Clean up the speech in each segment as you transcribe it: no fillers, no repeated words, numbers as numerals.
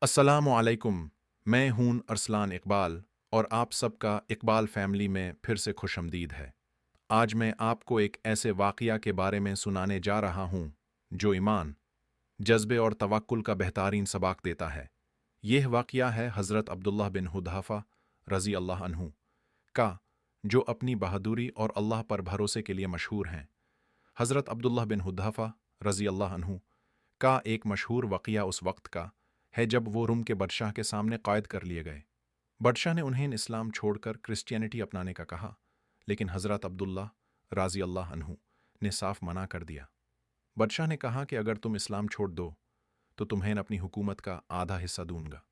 अस्सलामु अलैकुम। मैं हूं अरसलान इकबाल और आप सबका इकबाल फैमिली में फिर से खुशमदीद है। आज मैं आपको एक ऐसे वाक़या के बारे में सुनाने जा रहा हूं जो ईमान, जज़्बे और तवक्कुल का बेहतरीन सबक देता है। यह वाक़या है हज़रत अब्दुल्लाह बिन हुज़ाफ़ा रज़ी अल्लाह अन्हु का, जो अपनी बहादुरी और अल्लाह पर भरोसे के लिए मशहूर हैं। हज़रत अब्दुल्लाह बिन हुज़ाफ़ा रज़ी अल्लाह अन्हु का एक मशहूर वाक़या उस वक्त का है जब वो रूम के बादशाह के सामने क़ैद कर लिए गए। बादशाह ने उन्हें इस्लाम छोड़कर क्रिश्चियनिटी अपनाने का कहा, लेकिन हज़रत अब्दुल्ला राज़ी अल्लाह अन्हु ने साफ मना कर दिया। बादशाह ने कहा कि अगर तुम इस्लाम छोड़ दो तो तुम्हें अपनी हुकूमत का आधा हिस्सा दूंगा।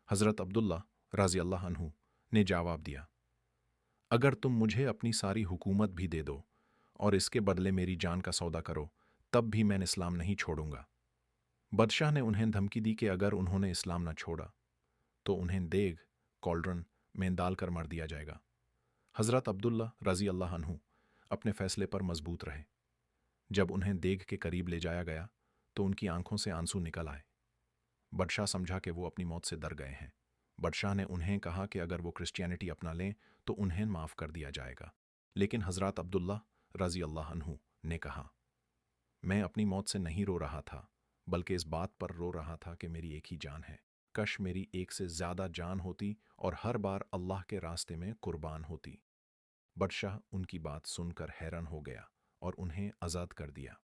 हज़रत अब्दुल्ला राज़ी अल्लाह अन्हु ने जवाब दिया, अगर तुम मुझे अपनी सारी हुकूमत भी दे दो और इसके बदले मेरी जान का सौदा करो, तब भी मैं इस्लाम नहीं छोड़ूंगा। बादशाह ने उन्हें धमकी दी कि अगर उन्होंने इस्लाम न छोड़ा तो उन्हें देग कॉल्ड्रन में डालकर मार दिया जाएगा। हज़रत अब्दुल्ला रज़ी अल्लाह अन्हु अपने फैसले पर मजबूत रहे। जब उन्हें देग के करीब ले जाया गया तो उनकी आंखों से आंसू निकल आए। बादशाह समझा कि वो अपनी मौत से डर गए हैं। बादशाह ने उन्हें कहा कि अगर वो क्रिश्चियनिटी अपना लें तो उन्हें माफ़ कर दिया जाएगा। लेकिन हज़रत अब्दुल्ला रज़ी अल्लाह अन्हु ने कहा, मैं अपनी मौत से नहीं रो रहा था, बल्कि इस बात पर रो रहा था कि मेरी एक ही जान है। कश मेरी एक से ज़्यादा जान होती और हर बार अल्लाह के रास्ते में कुर्बान होती। बादशाह उनकी बात सुनकर हैरान हो गया और उन्हें आज़ाद कर दिया।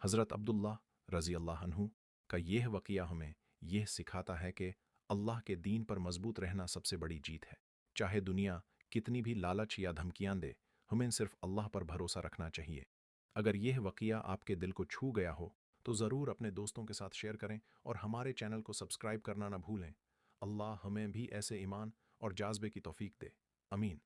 हज़रत अब्दुल्ला रज़ी अल्लाह अन्हु का यह वाक़या हमें यह सिखाता है कि अल्लाह के दीन पर मजबूत रहना सबसे बड़ी जीत है। चाहे दुनिया कितनी भी लालच या धमकियां दे, हमें सिर्फ अल्लाह पर भरोसा रखना चाहिए। अगर यह वाक़या आपके दिल को छू गया हो तो ज़रूर अपने दोस्तों के साथ शेयर करें और हमारे चैनल को सब्सक्राइब करना ना भूलें। अल्लाह हमें भी ऐसे ईमान और जाज़्बे की तौफ़ीक दे। अमीन।